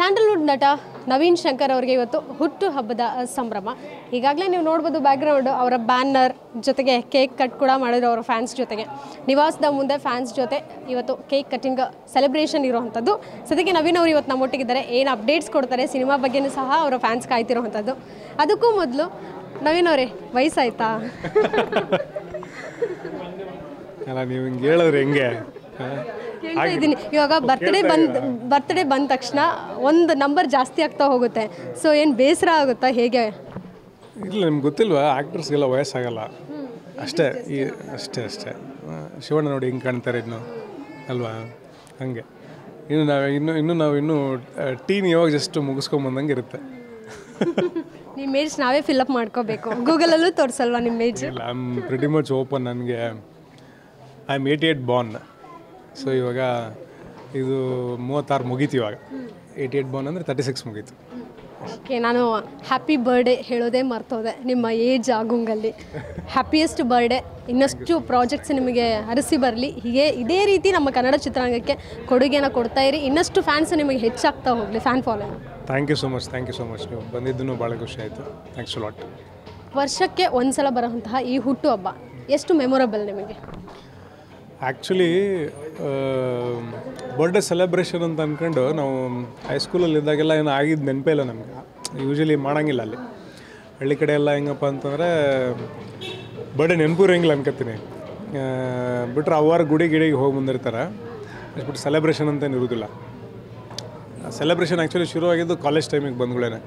Sandalwood ನಟ ನವೀನ್ ಶಂಕರ್ ಅವರಿಗೆ ಇವತ್ತು ಹುಟ್ಟು ಹಬ್ಬದ ಸಂಭ್ರಮ. ಈಗಾಗಲೇ ನೀವು ನೋಡ್ಬೋದು ಬ್ಯಾಕ್ಗ್ರೌಂಡು, ಅವರ ಬ್ಯಾನರ್ ಜೊತೆಗೆ ಕೇಕ್ ಕಟ್ ಕೂಡ ಮಾಡಿದ್ರು ಅವರ ಫ್ಯಾನ್ಸ್ ಜೊತೆಗೆ. ನಿವಾಸದ ಮುಂದೆ ಫ್ಯಾನ್ಸ್ ಜೊತೆ ಇವತ್ತು ಕೇಕ್ ಕಟ್ಟಿಂಗ್ ಸೆಲೆಬ್ರೇಷನ್ ಇರುವಂಥದ್ದು. ಸದ್ಯಕ್ಕೆ ನವೀನ್ ಅವರು ಇವತ್ತು ನಮ್ಮೊಟ್ಟಿಗಿದ್ದಾರೆ. ಏನು ಅಪ್ಡೇಟ್ಸ್ ಕೊಡ್ತಾರೆ ಸಿನಿಮಾ ಬಗ್ಗೆನೂ ಸಹ ಅವರ ಫ್ಯಾನ್ಸ್ ಕಾಯ್ತಿರುವಂಥದ್ದು. ಅದಕ್ಕೂ ಮೊದಲು ನವೀನ್ ಅವರೇ, ವಯಸ್ಸಾಯ್ತಾ? ಅಲ್ಲ, ನೀವು ಹಿಂಗೆ ಹೇಳಿದ್ರೆ ಹೆಂಗೆ? ಕೇಳ್ತಾ ಇದ್ದೀನಿ. ಇವಾಗ ಬರ್ತ್ಡೇ ಬಂದ ತಕ್ಷಣ ಒಂದು ನಂಬರ್ ಜಾಸ್ತಿ ಆಗ್ತಾ ಹೋಗುತ್ತೆ. ಸೊ ಏನು ಬೇಸರ ಆಗುತ್ತಾ, ಹೇಗೆ? ಇಲ್ಲ, ನಿಮ್ಗೆ ಗೊತ್ತಿಲ್ವಾ, ಆ್ಯಕ್ಟರ್ಸ್ಗೆಲ್ಲ ವಯಸ್ಸಾಗಲ್ಲ ಅಷ್ಟೇ. ಅಷ್ಟೇ ಶಿವಣ್ಣ ನೋಡಿ ಹಿಂಗೆ ಕಾಣ್ತಾರೆ ಇನ್ನು, ಅಲ್ವಾ? ಹಾಗೆ ಇನ್ನು ಟೀನ್ ಇವಾಗ ಜಸ್ಟ್ ಮುಗಿಸ್ಕೊಂಬಂದಂಗೆ ಇರುತ್ತೆ. ನಿಮ್ಮ ಏಜ್ ನಾವೇ ಫಿಲ್ಅಪ್ ಮಾಡ್ಕೋಬೇಕು. ಗೂಗಲಲ್ಲೂ ತೋರಿಸಲ್ವಾ ನಿಮ್ಮ ಏಜ್? ಇಲ್ಲ, I am pretty much open. ನನಗೆ ಐ ಆಮ್ 88 ಬಾರ್ನ್. ಸೊ ಇವಾಗ ಇದು 36 ಮುಗೀತು. ಇವಾಗ 88 ಬಾರ್ನ್ ಅಂದರೆ 36 ಮುಗೀತು. ಓಕೆ, ನಾನು ಹ್ಯಾಪಿ ಬರ್ಡೇ ಹೇಳೋದೇ ಮರ್ತೋದೆ. ನಿಮ್ಮ ಏಜ್ ಆಗುಂಗಲ್ಲಿ ಹ್ಯಾಪಿಯೆಸ್ಟ್ ಬರ್ಡೇ. ಇನ್ನಷ್ಟು ಪ್ರಾಜೆಕ್ಟ್ಸ್ ನಿಮಗೆ ಅರಸಿ ಬರಲಿ. ಇದೇ ರೀತಿ ನಮ್ಮ ಕನ್ನಡ ಚಿತ್ರರಂಗಕ್ಕೆ ಕೊಡುಗೆನ ಕೊಡ್ತಾ ಇರಿ. ಇನ್ನಷ್ಟು ಫ್ಯಾನ್ಸ್ ನಿಮಗೆ ಹೆಚ್ಚಾಗ್ತಾ ಹೋಗಲಿ, fan following. Thank you so much. ನೀವು ಬಂದಿದ್ದೂ ಭಾಳ ಖುಷಿ ಆಯಿತು. Thanks lot. ವರ್ಷಕ್ಕೆ ಒಂದು ಸಲ ಬರೋಂತಹ ಈ ಹುಟ್ಟು ಹಬ್ಬ ಎಷ್ಟು ಮೆಮೊರಬಲ್ ನಿಮಗೆ? ಆ್ಯಕ್ಚುಲಿ ಬರ್ಡೇ ಸೆಲೆಬ್ರೇಷನ್ ಅಂತ ಅಂದ್ಕೊಂಡು ನಾವು ಹೈಸ್ಕೂಲಲ್ಲಿ ಇದ್ದಾಗೆಲ್ಲ ಏನು ಆಗಿದ್ದು ನೆನಪೇ ಇಲ್ಲ ನಮಗೆ. ಯೂಶ್ವಲಿ ಮಾಡೋಂಗಿಲ್ಲ ಅಲ್ಲಿ. ಹಳ್ಳಿ ಕಡೆ ಎಲ್ಲ ಹೆಂಗಪ್ಪ ಅಂತಂದರೆ ಬರ್ಡೇ ನೆನಪು ಇರೋಂಗಿಲ್ಲ ಅನ್ಕೋತೀನಿ. ಬಿಟ್ರೆ ಅವ್ರ ಗಿಡಿಗೆ ಹೋಗಿ ಬಂದಿರ್ತಾರೆ. ಬಿಟ್ಟು ಸೆಲೆಬ್ರೇಷನ್ ಅಂತೇನು ಇರೋದಿಲ್ಲ. ಸೆಲೆಬ್ರೇಷನ್ ಆ್ಯಕ್ಚುಲಿ ಶುರುವಾಗಿದ್ದು ಕಾಲೇಜ್ ಟೈಮಿಗೆ ಬಂದ್ಗಳೇ.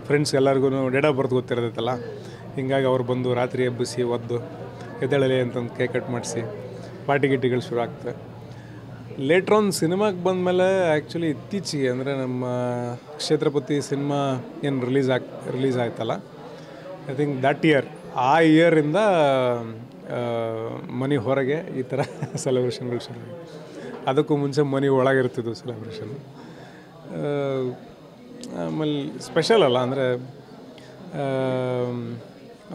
ಫ್ರೆಂಡ್ಸ್ ಎಲ್ಲರಿಗೂ ಡೇಟ್ ಆಫ್ ಬರ್ತ್ ಗೊತ್ತಿರೋದೈತಲ್ಲ. ಹೀಗಾಗಿ ಅವ್ರು ಬಂದು ರಾತ್ರಿ ಎಬ್ಬಿಸಿ ಒದ್ದು ಎದ್ದೇಳಲಿ ಅಂತಂದು ಕೇಕ್ ಕಟ್ ಮಾಡಿಸಿ ಪಾರ್ಟಿ ಗಿಟ್ಟಿಗಳು ಶುರು ಆಗ್ತದೆ. ಲೇಟ್ರ್ ಆನ್ ಸಿನಿಮಾಗೆ ಬಂದಮೇಲೆ ಆ್ಯಕ್ಚುಲಿ ಇತ್ತೀಚೆಗೆ ಅಂದರೆ ನಮ್ಮ ಕ್ಷೇತ್ರಪತಿ ಸಿನಿಮಾ ಏನು ರಿಲೀಸ್ ಆಯ್ತಲ್ಲ, ಐ ಥಿಂಕ್ ದಟ್ ಆ ಇಯರಿಂದ ಮನೆ ಹೊರಗೆ ಈ ಥರ ಸೆಲೆಬ್ರೇಷನ್ಗಳು ಶುರು. ಅದಕ್ಕೂ ಮುಂಚೆ ಮನೆ ಒಳಗಿರ್ತಿದ್ವು ಸೆಲೆಬ್ರೇಷನ್. ಆಮೇಲೆ ಸ್ಪೆಷಲ್ ಅಲ್ಲ ಅಂದರೆ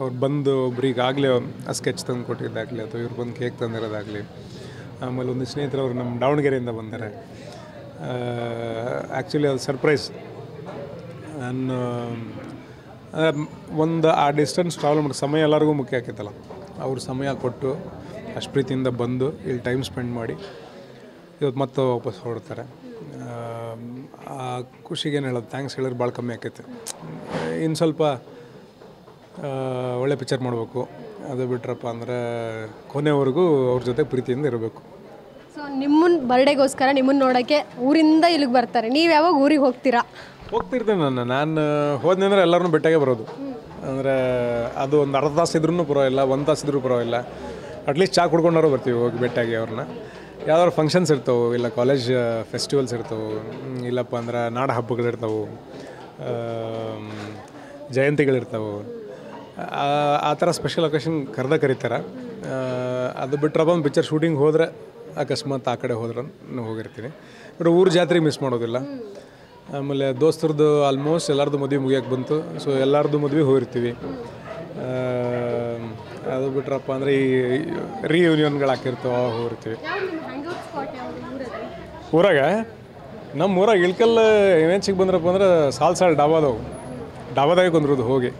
ಅವ್ರು ಬಂದು ಒಬ್ರಿಗಾಗಲೇ ಸ್ಕೆಚ್ ತಂದು ಕೊಟ್ಟಿದ್ದಾಗಲಿ ಅಥವಾ ಇವ್ರು ಬಂದು ಕೇಕ್ ತಂದಿರೋದಾಗಲಿ. ಆಮೇಲೆ ಒಂದು ಸ್ನೇಹಿತರು ಅವರು ನಮ್ಮ ದಾವಣಗೆರೆಯಿಂದ ಬಂದರೆ. ಆ್ಯಕ್ಚುಲಿ ಅದು ಸರ್ಪ್ರೈಸ್. ನಾನು ಒಂದು ಆ ಡಿಸ್ಟೆನ್ಸ್ ಟ್ರಾವೆಲ್ ಮಾಡಿ ಸಮಯ ಎಲ್ಲರಿಗೂ ಮುಖ್ಯ ಆಕೈತಲ್ಲ. ಅವ್ರು ಸಮಯ ಕೊಟ್ಟು ಅಷ್ಟು ಪ್ರೀತಿಯಿಂದ ಬಂದು ಇಲ್ಲಿ ಟೈಮ್ ಸ್ಪೆಂಡ್ ಮಾಡಿ ಇವತ್ತು ಮತ್ತೆ ವಾಪಸ್ ಹೊರಡ್ತಾರೆ. ಆ ಖುಷಿಗೇನು ಹೇಳೋದು, ಥ್ಯಾಂಕ್ಸ್ ಹೇಳಿದ್ರೆ ಭಾಳ ಕಮ್ಮಿ ಆಕೈತೆ. ಇನ್ನು ಸ್ವಲ್ಪ ಒಳ್ಳೆ ಪಿಕ್ಚರ್ ಮಾಡಬೇಕು. ಅದು ಬಿಟ್ರಪ್ಪ ಅಂದರೆ ಕೊನೆವರೆಗೂ ಅವ್ರ ಜೊತೆ ಪ್ರೀತಿಯಿಂದ ಇರಬೇಕು. ಸೊ ನಿಮ್ಮನ್ನ ಬರ್ಡೇಗೋಸ್ಕರ ನಿಮ್ಮನ್ನು ನೋಡೋಕ್ಕೆ ಊರಿಂದ ಇಲ್ಲಿಗೆ ಬರ್ತಾರೆ. ನೀವು ಯಾವಾಗ ಊರಿಗೆ ಹೋಗ್ತೀರಾ? ಹೋಗ್ತಿರ್ತೇನೆ ನಾನು ಹೋದ್ನಿ ಅಂದರೆ ಎಲ್ಲರೂ ಬೆಟ್ಟಾಗೆ ಬರೋದು. ಅಂದರೆ ಅದು ಒಂದು ಅರ್ಧ ತಾಸು ಇದ್ರೂ ಪರವಾಗಿಲ್ಲ, 1 ತಾಸು ಇದ್ರೂ ಪರವಾಗಿಲ್ಲ. ಅಟ್ಲೀಸ್ಟ್ ಚಹಾ ಕುಡ್ಕೊಂಡಾರು ಬರ್ತೀವಿ ಹೋಗಿ ಬೆಟ್ಟಾಗಿ ಅವ್ರನ್ನ. ಯಾವ್ದಾದ್ರು ಫಂಕ್ಷನ್ಸ್ ಇರ್ತವೆ, ಇಲ್ಲ ಕಾಲೇಜ್ ಫೆಸ್ಟಿವಲ್ಸ್ ಇರ್ತವೆ, ಇಲ್ಲಪ್ಪ ಅಂದ್ರೆ ನಾಡ ಹಬ್ಬಗಳಿರ್ತವೆ, ಜಯಂತಿಗಳಿರ್ತವೆ. ಆ ಥರ ಸ್ಪೆಷಲ್ ಒಕೇಶನ್ ಕರೀತಾರೆ. ಅದು ಬಿಟ್ಟರೆ ಬಂದು ಪಿಕ್ಚರ್ ಶೂಟಿಂಗ್ ಹೋದರೆ ಅಕಸ್ಮಾತ್ ಆ ಕಡೆ ಹೋದ್ರೆ ಹೋಗಿರ್ತೀನಿ. ಬಟ್ ಊರು ಜಾತ್ರೆಗೆ ಮಿಸ್ ಮಾಡೋದಿಲ್ಲ. ಆಮೇಲೆ ದೋಸ್ತರದ್ದು ಆಲ್ಮೋಸ್ಟ್ ಎಲ್ಲರದ್ದು ಮದುವೆ ಮುಗಿಯೋಕೆ ಬಂತು. ಸೊ ಎಲ್ಲರದ್ದು ಮದುವೆ ಹೋಗಿರ್ತೀವಿ. ಅದು ಬಿಟ್ರಪ್ಪ ಅಂದರೆ ಈ ರಿಯೂನಿಯನ್ಗಳು ಹಾಕಿರ್ತಾವೆ, ಹೋಗಿರ್ತೀವಿ. ಊರಾಗ ನಮ್ಮ ಊರಾಗ ಇಳ್ಕಲ್ ಏನೇಚಿಗೆ ಬಂದ್ರಪ್ಪ ಅಂದ್ರೆ ಸಾಲ್ ಡಾಬಾದಾಗೆ ಕುಂದ್ರೋದು. ಹೋಗಿ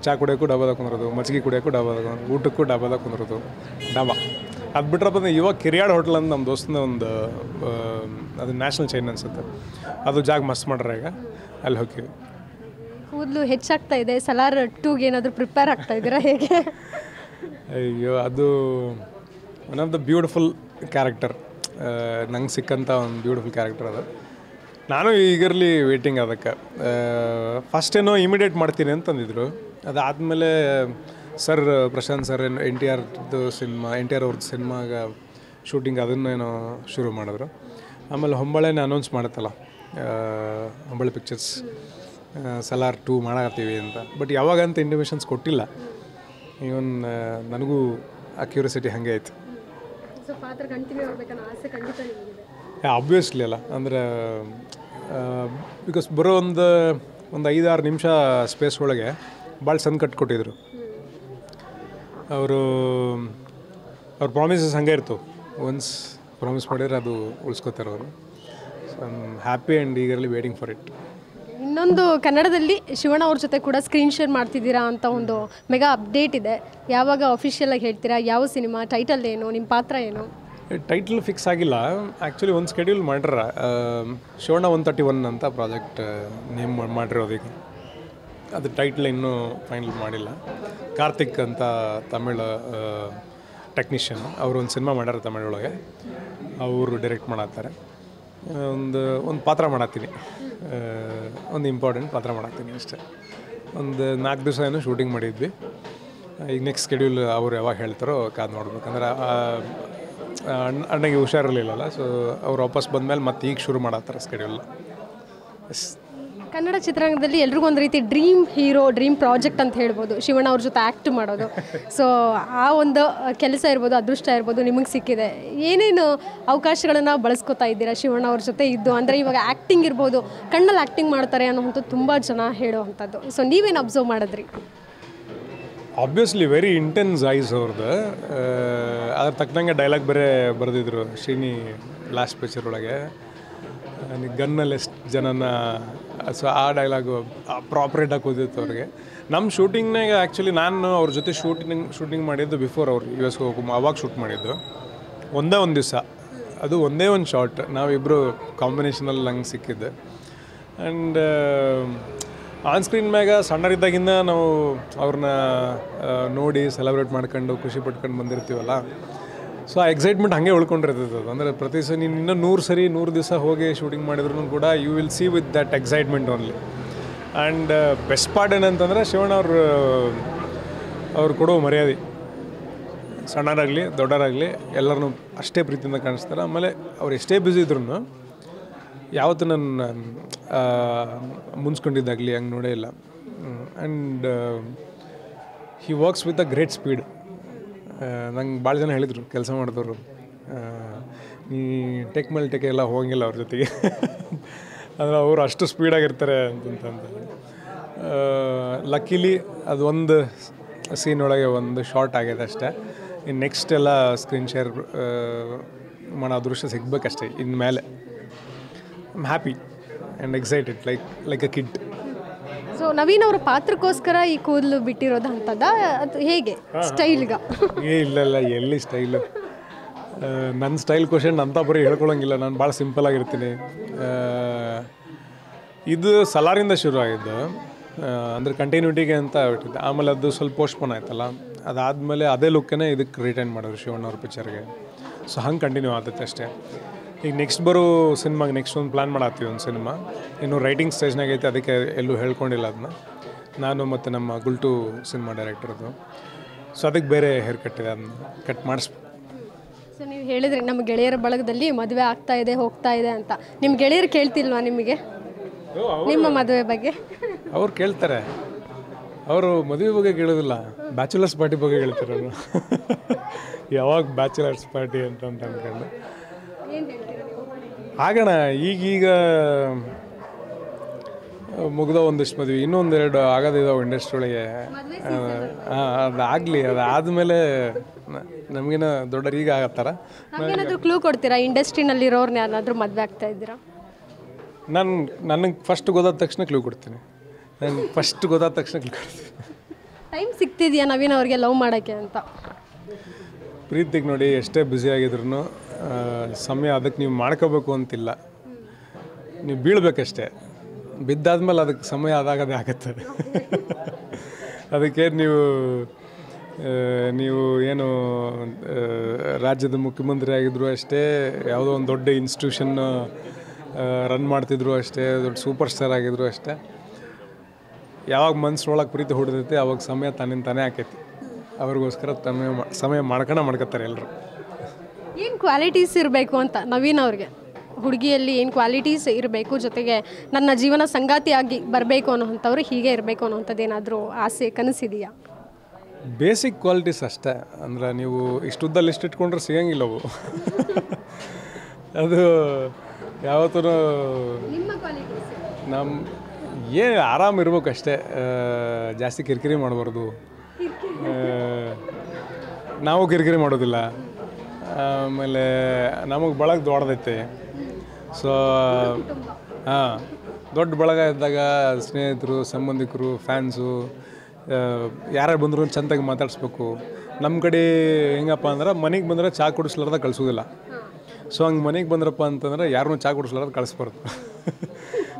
ಚಹಾ ಕುಡಿಯೋಕ್ಕೂ ಡಾಬಾದಾಗ ಕುಂದ್ರೋದು, ಮಜ್ಜಿಗೆ ಕುಡಿಯೋಕ್ಕೂ ಡಾಬಾದಾಗ, ಊಟಕ್ಕೂ ಡಾಬಾದಾಗ ಕುಂದ್ರೋದು. ಡಾಬಾ ಅದು ಬಿಟ್ರಪ್ಪ ಅಂದ್ರೆ ಇವಾಗ ಕಿರಿಯಾಡ್ ಹೋಟ್ಲ್ ಅಂತ ನಮ್ಮ ದೋಸ್ತನ ಒಂದು ಅದು ನ್ಯಾಷನಲ್ ಚೈನ್ ಅನ್ಸುತ್ತೆ. ಅದು ಜಾಗ ಮಸ್ತ್ ಮಾಡ್ರೆ ಈಗ ಅಲ್ಲಿ ಹೋಗ್ತೀವಿ. ಕೂದಲು ಹೆಚ್ಚಾಗ್ತಾ ಇದೆ. ಸಲಾರ್ 2ಗೆ ಏನಾದರೂ ಪ್ರಿಪೇರ್ ಆಗ್ತಾ ಇದ್ದೀರಾ, ಹೇಗೆ? ಅಯ್ಯೋ, ಅದು one of the beautiful character. ನಂಗೆ ಸಿಕ್ಕಂಥ ಒಂದು ಬ್ಯೂಟಿಫುಲ್ ಕ್ಯಾರೆಕ್ಟರ್ ಅದು. ನಾನು ಈಗರ್ಲಿ ವೇಟಿಂಗ್ ಅದಕ್ಕೆ. ಫಸ್ಟ್ ಏನೋ ಇಮಿಡಿಯೇಟ್ ಮಾಡ್ತೀನಿ ಅಂತಂದಿದ್ರು. ಅದಾದಮೇಲೆ sir Prashanth sir N T R ಅವ್ರದ್ದು ಸಿನಿಮಾಗ ಶೂಟಿಂಗ್ ಅದನ್ನೇನೋ ಶುರು ಮಾಡಿದ್ರು. ಆಮೇಲೆ ಹೊಂಬಾಳೆನೇ ಅನೌನ್ಸ್ ಮಾಡುತ್ತಲ್ಲ, ಹೊಂಬಾಳೆ ಪಿಕ್ಚರ್ಸ್ ಸಲಾರ್ 2 ಮಾಡತ್ತೀವಿ ಅಂತ. ಬಟ್ ಯಾವಾಗಂತ ಇಂಟಿಮೇಷನ್ಸ್ ಕೊಟ್ಟಿಲ್ಲ. ಇವನ್ ನನಗೂ ಆ ಕ್ಯೂರಿಯಾಸಿಟಿ ಹಾಗೆ ಆಯಿತು. ಆಬ್ವಿಯಸ್ಲಿ ಅಲ್ಲ ಅಂದರೆ ಬಿಕಾಸ್ ಬರೋ ಒಂದು 5-6 ನಿಮಿಷ ಸ್ಪೇಸ್ ಒಳಗೆ ಭಾಳ ಚಂದ ಕಟ್ಕೊಟ್ಟಿದ್ರು. ಅವ್ರ ಪ್ರಾಮಿಸಸ್ ಹಾಗೆ ಇರ್ತವೆ. ಒನ್ಸ್ ಪ್ರಾಮಿಸ್ ಮಾಡಿದ್ರೆ ಅದು ಉಳಿಸ್ಕೋತಾರೆ ಅವರು. So I am happy and eagerly waiting for it. ಇನ್ನೊಂದು ಕನ್ನಡದಲ್ಲಿ ಶಿವಣ್ಣ ಅವ್ರ ಜೊತೆ ಕೂಡ ಸ್ಕ್ರೀನ್ ಶೇರ್ ಮಾಡ್ತಿದ್ದೀರಾ ಅಂತ ಒಂದು ಮೆಗಾ ಅಪ್ಡೇಟ್ ಇದೆ. ಯಾವಾಗ ಅಫಿಷಿಯಲ್ ಆಗಿ ಹೇಳ್ತೀರಾ? ಯಾವ ಸಿನಿಮಾ, ಟೈಟಲ್ ಏನು, ನಿಮ್ಮ ಪಾತ್ರ ಏನು? ಟೈಟಲ್ ಫಿಕ್ಸ್ ಆಗಿಲ್ಲ. ಆ್ಯಕ್ಚುಲಿ ಒಂದು ಸ್ಕೆಡ್ಯೂಲ್ ಮಾಡ್ಯಾರ, ಶಿವಣ್ಣ 131 ಅಂತ ಪ್ರಾಜೆಕ್ಟ್ ನೇಮ್ ಮಾಡಿರೋದು. ಈಗ ಅದು ಟೈಟ್ಲ್ ಇನ್ನೂ ಫೈನಲ್ ಮಾಡಿಲ್ಲ. ಕಾರ್ತಿಕ್ ಅಂತ ತಮಿಳ್ ಟೆಕ್ನಿಷಿಯನ್, ಅವರು ಒಂದು ಸಿನಿಮಾ ಮಾಡ್ಯಾರ ತಮಿಳೊಳಗೆ, ಅವರು ಡೈರೆಕ್ಟ್ ಮಾಡತ್ತಾರೆ. ಒಂದು ಪಾತ್ರ ಮಾಡತ್ತೀನಿ, ಒಂದು ಇಂಪಾರ್ಟೆಂಟ್ ಪಾತ್ರ ಮಾಡತ್ತೀನಿ ಅಷ್ಟೇ. ಒಂದು 4 ದಿವಸ ಏನೋ ಶೂಟಿಂಗ್ ಮಾಡಿದ್ವಿ. ಈಗ ನೆಕ್ಸ್ಟ್ ಸ್ಕೆಡ್ಯೂಲ್ ಅವ್ರು ಯಾವಾಗ ಹೇಳ್ತಾರೋ ಕಾದು ನೋಡ್ಬೇಕಂದ್ರೆ ಅಣ್ಣಗೆ ಹುಷಾರಿರಲಿಲ್ಲಲ್ಲ, ಸೊ ಅವ್ರು ವಾಪಸ್ ಬಂದಮೇಲೆ ಮತ್ತೆ ಈಗ ಶುರು ಮಾಡತ್ತಾರೆ ಸ್ಕೆಡ್ಯೂಲ್. ಎಸ್, ಕನ್ನಡ ಚಿತ್ರರಂಗದಲ್ಲಿ ಎಲ್ರಿಗೂ ಒಂದು ರೀತಿ ಡ್ರೀಮ್ ಹೀರೋ, ಡ್ರೀಮ್ ಪ್ರಾಜೆಕ್ಟ್ ಅಂತ ಹೇಳ್ಬೋದು ಶಿವಣ್ಣ ಅವ್ರ ಜೊತೆ ಆ್ಯಕ್ಟ್ ಮಾಡೋದು. ಸೊ ಆ ಒಂದು ಕೆಲಸ ಇರ್ಬೋದು, ಅದೃಷ್ಟ ಇರ್ಬೋದು, ನಿಮಗೆ ಸಿಕ್ಕಿದೆ. ಏನೇನು ಅವಕಾಶಗಳನ್ನು ಬಳಸ್ಕೊತಾ ಇದ್ದೀರಾ ಶಿವಣ್ಣ ಅವ್ರ ಜೊತೆ ಇದ್ದು? ಅಂದರೆ ಇವಾಗ ಆ್ಯಕ್ಟಿಂಗ್ ಇರ್ಬೋದು, ಕಣ್ಣಲ್ಲಿ ಆ್ಯಕ್ಟಿಂಗ್ ಮಾಡ್ತಾರೆ ಅನ್ನೋವಂಥದ್ದು ತುಂಬ ಜನ ಹೇಳುವಂಥದ್ದು. ಸೊ ನೀವೇನು ಅಬ್ಸರ್ವ್ ಮಾಡಿದ್ರಿ? ಆಬ್ವಿಯಸ್ಲಿ ವೆರಿ ಇಂಟೆನ್ಸ್ ಐಸ್ ಅವ್ರದ್ದು. ಅದ್ರ ತಕ್ಕನಂಗೆ ಡೈಲಾಗ್ ಬೇರೆ ಬರೆದಿದ್ರು ಶ್ರೀನಿ ಲಾಸ್ಟ್ ಪಿಕ್ಚರ್ ಒಳಗೆ, ಗನ್ನಲ್ಲಿ ಎಷ್ಟು ಜನನ. ಸೊ ಆ ಡೈಲಾಗು ಪ್ರಾಪರೇಟಾಗಿ ಓದಿತ್ತು ಅವ್ರಿಗೆ. ನಮ್ಮ ಶೂಟಿಂಗ್ನಾಗ ಆ್ಯಕ್ಚುಲಿ ನಾನು ಅವ್ರ ಜೊತೆ ಶೂಟಿಂಗ್ ಮಾಡಿದ್ದು ಬಿಫೋರ್ ಅವ್ರು ಯು ಎಸ್ಗೆ ಹೋಗೋ ಅವಾಗ ಶೂಟ್ ಮಾಡಿದ್ದು. ಒಂದೇ ಒಂದು ದಿವಸ, ಅದು ಒಂದೇ ಒಂದು ಶಾರ್ಟ್, ನಾವಿಬ್ಬರು ಕಾಂಬಿನೇಷನಲ್ಲಿ ನಂಗೆ ಸಿಕ್ಕಿದ್ದು. ಆ್ಯಂಡ್ ಆನ್ ಸ್ಕ್ರೀನ್ ಮ್ಯಾಗ ಸಣ್ಣರಿದ್ದಾಗಿಂದ ನಾವು ಅವ್ರನ್ನ ನೋಡಿ ಸೆಲೆಬ್ರೇಟ್ ಮಾಡ್ಕೊಂಡು ಖುಷಿ ಪಟ್ಕೊಂಡು ಬಂದಿರ್ತೀವಲ್ಲ. ಸೊ ಆ ಎಕ್ಸೈಟ್ಮೆಂಟ್ ಹಾಗೆ ಉಳ್ಕೊಂಡಿರ್ತದೆ ಅದು. ಅಂದರೆ ಪ್ರತಿ ಸಲ ನೀನು ಇನ್ನೂ 100 ದಿವಸ ಹೋಗಿ ಶೂಟಿಂಗ್ ಮಾಡಿದ್ರು ಕೂಡ you will see with that excitement only. And best part ಏನಂತಂದರೆ ಶಿವಣ್ಣ ಅವ್ರು ಕೊಡೋ ಮರ್ಯಾದೆ, ಸಣ್ಣರಾಗಲಿ ದೊಡ್ಡರಾಗಲಿ ಎಲ್ಲರನ್ನೂ ಅಷ್ಟೇ ಪ್ರೀತಿಯಿಂದ ಕಾಣಿಸ್ತಾರೆ. ಆಮೇಲೆ ಅವ್ರು ಎಷ್ಟೇ ಬ್ಯುಸಿ ಇದ್ರೂ ಯಾವತ್ತೂ ನನ್ನ ಮುನ್ಸ್ಕೊಂಡಿದ್ದಾಗಲಿ ಹಂಗೆ ನೋಡೇ ಇಲ್ಲ. And he works with a great speed. ನಂಗೆ ಭಾಳ ಜನ ಹೇಳಿದರು ಕೆಲಸ ಮಾಡಿದವರು, ನೀ ಟೆಕ್ ಮೇಲೆ ಟೆಕ್ ಎಲ್ಲ ಹೋಗಿಲ್ಲ ಅವ್ರ ಜೊತೆಗೆ ಅಂದರೆ ಅವರು ಅಷ್ಟು ಸ್ಪೀಡಾಗಿರ್ತಾರೆ ಅಂತಂತ. ಲಕ್ಕಿಲಿ ಅದು ಒಂದು ಸೀನ್ ಒಳಗೆ ಒಂದು ಶಾರ್ಟ್ ಆಗಿದೆ ಅಷ್ಟೇ. ಇನ್ನು ನೆಕ್ಸ್ಟ್ ಎಲ್ಲ ಸ್ಕ್ರೀನ್ ಶೇರ್ ಮಾಡೋ ಅದೃಷ್ಟ ಸಿಗ್ಬೇಕಷ್ಟೇ ಇನ್ಮೇಲೆ. I am happy and excited like a kid. So Naveen ಅವರ ಪಾತ್ರಕ್ಕೋಸ್ಕರ ಈ ಕೂದಲು ಬಿಟ್ಟಿರೋದು ಅಂತದ, ಅದು ಹೇಗೆ ಸ್ಟೈಲ್ಗ? ಇಲ್ಲ ಎಲ್ಲಿ ಸ್ಟೈಲು, ನನ್ನ ಸ್ಟೈಲ್ ಕ್ವಶನ್ ಅಂತ ಬರೀ ಹೇಳ್ಕೊಳಂಗಿಲ್ಲ. ನಾನು ಭಾಳ ಸಿಂಪಲ್ ಆಗಿರ್ತೀನಿ. ಇದು ಸಲಾರಿಂದ ಶುರು ಆಗಿದ್ದು, ಅಂದರೆ ಕಂಟಿನ್ಯೂಟಿಗೆ ಅಂತ ಬಿಟ್ಟಿದ್ದೆ. ಆಮೇಲೆ ಅದು ಸ್ವಲ್ಪ ಪೋಸ್ಟ್ಪೋನ್ ಆಯ್ತಲ್ಲ, ಅದಾದಮೇಲೆ ಅದೇ ಲುಕ್ಕೇ ಇದಕ್ಕೆ ರಿಟೈನ್ ಮಾಡಿದ್ರು ಶಿವಣ್ಣ ಅವ್ರ ಪಿಕ್ಚರ್ಗೆ. ಸೊ ಹಂಗೆ ಕಂಟಿನ್ಯೂ ಆಗುತ್ತೆ ಅಷ್ಟೇ. ಈಗ ನೆಕ್ಸ್ಟ್ ಬರೋ ಸಿನಿಮಾಗೆ ನೆಕ್ಸ್ಟ್ ಒಂದು ಪ್ಲ್ಯಾನ್ ಮಾಡತ್ತೀವಿ. ಒಂದು ಸಿನಿಮಾ ಇನ್ನೂ ರೈಟಿಂಗ್ ಸ್ಟೇಜ್ನಾಗ ಐತೆ, ಅದಕ್ಕೆ ಎಲ್ಲೂ ಹೇಳ್ಕೊಂಡಿಲ್ಲ ಅದನ್ನ. ನಾನು ಮತ್ತು ನಮ್ಮ ಗುಲ್ಟು ಸಿನಿಮಾ ಡೈರೆಕ್ಟರ್ದು. ಸೊ ಅದಕ್ಕೆ ಬೇರೆ ಹೇರ್ ಕಟ್ಟಿದೆ, ಅದನ್ನ ಕಟ್ ಮಾಡಿಸ್ಬೇಕು. ಸೊ ನೀವು ಹೇಳಿದ್ರಿ ನಮ್ಮ ಗೆಳೆಯರ ಬಳಗದಲ್ಲಿ ಮದುವೆ ಆಗ್ತಾ ಇದೆ, ಹೋಗ್ತಾ ಇದೆ ಅಂತ. ನಿಮ್ಮ ಗೆಳೆಯರು ಕೇಳ್ತಿಲ್ವಾ ನಿಮಗೆ ನಿಮ್ಮ ಮದುವೆ ಬಗ್ಗೆ? ಅವ್ರು ಕೇಳ್ತಾರೆ. ಅವರು ಮದುವೆ ಬಗ್ಗೆ ಕೇಳೋದಿಲ್ಲ, ಬ್ಯಾಚುಲರ್ಸ್ ಪಾರ್ಟಿ ಬಗ್ಗೆ ಹೇಳ್ತಾರೆ ಅವರು. ಯಾವಾಗ ಬ್ಯಾಚುಲರ್ಸ್ ಪಾರ್ಟಿ ಅಂತ ಅಂದ್ಕೊಂಡು ಆಗೋಣ. ಈಗೀಗ ಮುಗ್ದ ಒಂದಿಷ್ಟು ಮದುವೆ, ಇನ್ನೊಂದೆರಡು ಆಗೋದಿದ್ದಾವೆ ಇಂಡಸ್ಟ್ರಿ ಒಳಗೆ. ಅದಾಗಲಿ, ಅದಾದಮೇಲೆ ನಮಗೇನ ದೊಡ್ಡರು ಈಗ ಆಗತ್ತಾರ. ಏನಾದರೂ ಕ್ಲೂ ಕೊಡ್ತೀರಾ? ಇಂಡಸ್ಟ್ರಿನಲ್ಲಿರೋರ್ನ ಯಾರಾದರೂ ಮದುವೆ ಆಗ್ತಾ ಇದ್ದೀರಾ? ನನಗೆ ಫಸ್ಟ್ ಗೊತ್ತಾದ ತಕ್ಷಣ ಕ್ಲೂ ಕೊಡ್ತೀನಿ. ಟೈಮ್ ಸಿಗ್ತಿದೆಯಾ ನವೀನ್ ಅವ್ರಿಗೆ ಲವ್ ಮಾಡೋಕ್ಕೆ ಅಂತ? ಪ್ರೀತಿಗೆ ನೋಡಿ, ಎಷ್ಟೇ ಬ್ಯುಸಿ ಆಗಿದ್ರು ಸಮಯ ಅದಕ್ಕೆ ನೀವು ಮಾಡ್ಕೋಬೇಕು ಅಂತಿಲ್ಲ. ನೀವು ಬೀಳ್ಬೇಕಷ್ಟೇ, ಬಿದ್ದಾದ್ಮೇಲೆ ಅದಕ್ಕೆ ಸಮಯ ಅದಾಗದೇ ಆಗುತ್ತೆ. ಅದಕ್ಕೆ ನೀವು ಏನು ರಾಜ್ಯದ ಮುಖ್ಯಮಂತ್ರಿ ಆಗಿದ್ರು ಅಷ್ಟೇ, ಯಾವುದೋ ಒಂದು ದೊಡ್ಡ ಇನ್ಸ್ಟಿಟ್ಯೂಷನ್ ರನ್ ಮಾಡ್ತಿದ್ರು ಅಷ್ಟೇ, ದೊಡ್ಡ ಸೂಪರ್ ಸ್ಟಾರ್ ಆಗಿದ್ರು ಅಷ್ಟೇ, ಯಾವಾಗ ಮನ್ಸೊಳಗೆ ಪ್ರೀತಿ ಹೊಡೆದೈತಿ ಅವಾಗ ಸಮಯ ತನ್ನಿಂದ ತಾನೇ ಆಕೈತಿ. ಅವ್ರಿಗೋಸ್ಕರ ಸಮಯ ಮಾಡ್ಕೊತಾರೆ ಎಲ್ಲರೂ. ಏನು ಕ್ವಾಲಿಟೀಸ್ ಇರಬೇಕು ಅಂತ ನವೀನ್ ಅವ್ರಿಗೆ? ಹುಡುಗಿಯಲ್ಲಿ ಏನು ಕ್ವಾಲಿಟೀಸ್ ಇರಬೇಕು, ಜೊತೆಗೆ ನನ್ನ ಜೀವನ ಸಂಗಾತಿಯಾಗಿ ಬರಬೇಕು ಅನ್ನೋವಂಥವ್ರು ಹೀಗೆ ಇರಬೇಕು ಅನ್ನೋವಂಥದ್ದು ಏನಾದರೂ ಆಸೆ, ಕನಸಿದೆಯಾ? ಬೇಸಿಕ್ ಕ್ವಾಲಿಟೀಸ್ ಅಷ್ಟೇ. ಅಂದರೆ ನೀವು ಇಷ್ಟುದ್ದ ಲಿಸ್ಟ್ ಇಟ್ಕೊಂಡ್ರೆ ಸಿಗಂಗಿಲ್ಲ ಅವು. ಅದು ಯಾವತ್ತೂ ಏನು ಆರಾಮ್ ಇರ್ಬೇಕಷ್ಟೇ, ಜಾಸ್ತಿ ಕಿರಿಕಿರಿ ಮಾಡಬಾರ್ದು. ನಾವು ಕಿರಿಕಿರಿ ಮಾಡೋದಿಲ್ಲ. ಆಮೇಲೆ ನಮಗೆ ಬಳಗ ದೊಡ್ಡದೈತೆ, ಸೊ ಹಾಂ, ದೊಡ್ಡ ಬಳಗ ಇದ್ದಾಗ ಸ್ನೇಹಿತರು, ಸಂಬಂಧಿಕರು, ಫ್ಯಾನ್ಸು ಯಾರ್ಯಾರು ಬಂದರೂ ಚೆಂದಾಗಿ ಮಾತಾಡಿಸ್ಬೇಕು. ನಮ್ಮ ಕಡೆ ಹೆಂಗಪ್ಪ ಅಂದ್ರೆ ಮನೆಗೆ ಬಂದರೆ ಚಹಾ ಕುಡಿಸ್ಲಾರ್ದ ಕಳಿಸೋದಿಲ್ಲ. ಸೊ ಹಂಗೆ ಮನೆಗೆ ಬಂದ್ರಪ್ಪ ಅಂತಂದರೆ ಯಾರನ್ನೂ ಚಹಾ ಕುಡಿಸ್ಲಾರ್ದ ಕಳಿಸ್ಬಾರ್ದು.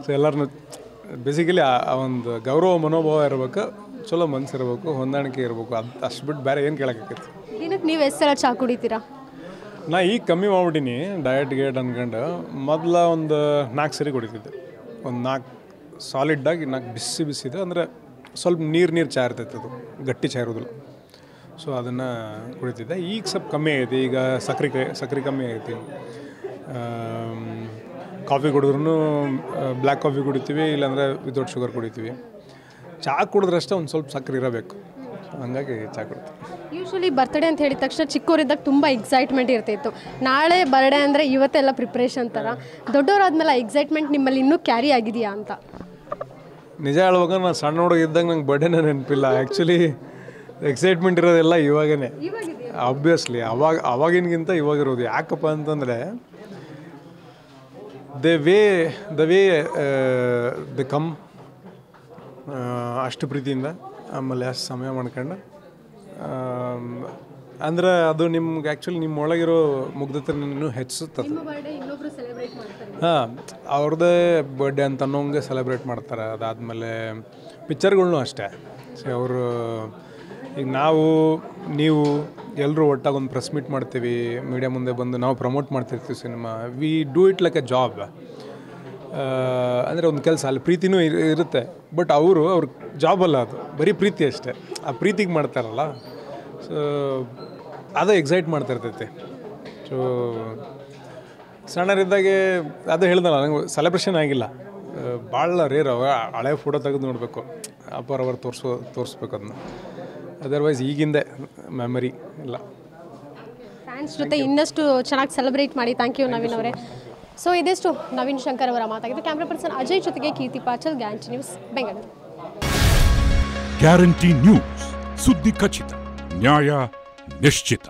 ಸೊ ಎಲ್ಲರನ್ನೂ ಬೇಸಿಕಲಿ ಆ ಒಂದು ಗೌರವ ಮನೋಭಾವ ಇರಬೇಕು, ಚಲೋ ಮನಸ್ಸಿರ್ಬೇಕು, ಹೊಂದಾಣಿಕೆ ಇರಬೇಕು. ಅದು ಅಷ್ಟು ಬಿಟ್ಟು ಬೇರೆ ಏನು ಕೇಳೋಕ್ಕಾಗೈತಿ. ದಿನಕ್ಕೆ ನೀವು ಎಷ್ಟು ಸಲ ಚಹಾ ಕುಡಿತೀರಾ? ನಾ ಈಗ ಕಮ್ಮಿ ಮಾಡ್ಬಿಟ್ಟಿನಿ ಡಯಟ್ ಗೇಟ್ ಅನ್ಕೊಂಡು. ಮೊದಲ ಒಂದು 4 ಸರಿ ಕುಡಿತಿದ್ದೆ. ಒಂದು 4 ಸಾಲಿಡ್ಡಾಗಿ 4 ಬಿಸಿದೆ ಅಂದರೆ ಸ್ವಲ್ಪ ನೀರು ಚಹಾ ಇರ್ತೈತೆ, ಅದು ಗಟ್ಟಿ ಚಹಾ ಇರೋದಿಲ್ಲ. ಸೊ ಅದನ್ನು ಕುಡಿತಿದ್ದೆ. ಈಗ ಸ್ವಲ್ಪ ಕಮ್ಮಿ ಆಗೈತಿ. ಈಗ ಸಕ್ಕರೆ ಕಮ್ಮಿ ಆಗೈತಿ. ಕಾಫಿ ಕುಡಿದ್ರೂ ಬ್ಲ್ಯಾಕ್ ಕಾಫಿ ಕುಡಿತೀವಿ, ಇಲ್ಲಾಂದರೆ ವಿತೌಟ್ ಶುಗರ್ ಕುಡಿತೀವಿ. ಚಹಾ ಕುಡಿದ್ರಷ್ಟೇ ಒಂದು ಸ್ವಲ್ಪ ಸಕ್ಕರೆ ಇರಬೇಕು, ಹಂಗಾಗಿ ಚಹಾ ಕುಡಿತೀವಿ. ಯೂಶ್ವಲಿ ಬರ್ತ್ಡೇ ಅಂತ ಹೇಳಿದ ತಕ್ಷಣ ಚಿಕ್ಕವರಿದ್ದಾಗ ತುಂಬ ಎಕ್ಸೈಟ್ಮೆಂಟ್ ಇರ್ತಿತ್ತು. ನಾಳೆ ಬರ್ಡೇ ಅಂದರೆ ಇವತ್ತೆಲ್ಲ ಪ್ರಿಪ್ರೇಷನ್ ಥರ. ದೊಡ್ಡವರಾದ್ಮೇಲೆ ಎಕ್ಸೈಟ್ಮೆಂಟ್ ನಿಮ್ಮಲ್ಲಿ ಇನ್ನೂ ಕ್ಯಾರಿ ಆಗಿದೆಯಾ ಅಂತ? ನಿಜ ಹೇಳ್ವಾಗ ನಾನು ಸಣ್ಣ ಹುಡುಗ ಇದ್ದಾಗ ನಂಗೆ ಬರ್ಡೇನೇ ನೆನಪಿಲ್ಲ. ಆ್ಯಕ್ಚುಲಿ ಎಕ್ಸೈಟ್ಮೆಂಟ್ ಇರೋದೆಲ್ಲ ಇವಾಗೇ, ಆಬ್ವಿಯಸ್ಲಿ. ಅವಾಗಿನಗಿಂತ ಇವಾಗಿರೋದು. ಯಾಕಪ್ಪ ಅಂತಂದರೆ ದ ವೇ ದ ಕಮ್, ಅಷ್ಟು ಪ್ರೀತಿಯಿಂದ, ಆಮೇಲೆ ಅಷ್ಟು ಸಮಯ ಮಾಡ್ಕೊಂಡು, ಅಂದರೆ ಅದು ನಿಮ್ಗೆ ಆ್ಯಕ್ಚುಲಿ ನಿಮ್ಮ ಒಳಗಿರೋ ಮುಗ್ಧತೆ ಇನ್ನೂ ಹೆಚ್ಚಿಸುತ್ತದೆ. ಹಾಂ, ಅವ್ರದ್ದೇ ಬರ್ಡೇ ಅಂತ ಅನ್ನೋಂಗೆ ಸೆಲೆಬ್ರೇಟ್ ಮಾಡ್ತಾರೆ. ಅದಾದಮೇಲೆ ಪಿಕ್ಚರ್ಗಳ್ನೂ ಅಷ್ಟೇ. ಸೊ ಅವರು ಈಗ ನೀವು ಎಲ್ಲರೂ ಒಟ್ಟಾಗಿ ಒಂದು ಪ್ರೆಸ್ ಮೀಟ್ ಮಾಡ್ತೀವಿ, ಮೀಡಿಯಾ ಮುಂದೆ ಬಂದು ನಾವು ಪ್ರಮೋಟ್ ಮಾಡ್ತಿರ್ತೀವಿ cinema. We do it like A job. ಅಂದರೆ ಒಂದು ಕೆಲಸ, ಅಲ್ಲಿ ಪ್ರೀತಿನೂ ಇರುತ್ತೆ. ಬಟ್ ಅವ್ರ ಜಾಬಲ್ಲ, ಅದು ಬರೀ ಪ್ರೀತಿ ಅಷ್ಟೇ. ಆ ಪ್ರೀತಿಗೆ ಮಾಡ್ತಾರಲ್ಲ, ಸೊ ಅದು ಎಕ್ಸೈಟ್ ಮಾಡ್ತಾಯಿರ್ತೈತಿ. ಸೊ ಸಣ್ಣರಿದ್ದಾಗೆ ಅದು ಹೇಳ್ದಲ್ಲ, ನಂಗೆ ಸೆಲೆಬ್ರೇಷನ್ ಆಗಿಲ್ಲ. ಭಾಳ ರೇರ್. ಹಳೆ ಫೋಟೋ ತೆಗೆದು ನೋಡಬೇಕು, ಅಪ್ಪರವರು ತೋರಿಸ್ಬೇಕು ಅದನ್ನ. ಅದರ್ವೈಸ್ ಈಗಿಂದೆ ಮೆಮರಿ ಇಲ್ಲ. ಫ್ಯಾನ್ಸ್ ಜೊತೆ ಇನ್ನಷ್ಟು ಚೆನ್ನಾಗಿ ಸೆಲೆಬ್ರೇಟ್ ಮಾಡಿ. ಥ್ಯಾಂಕ್ ಯು ನವೀನ್ ಅವರೇ. ಸೊ ಇದಿಷ್ಟು ನವೀನ್ ಶಂಕರ್ ಅವರ ಮಾತಾಗಿದ್ದು. ಕ್ಯಾಮ್ರಾ ಪರ್ಸನ್ ಅಜಯ್ ಜೊತೆಗೆ Keerthi Pachal, guarantee news, Bengaluru. Guarantee news, ಸುದ್ದಿ ಖಚಿತ, ನ್ಯಾಯ ನಿಶ್ಚಿತ.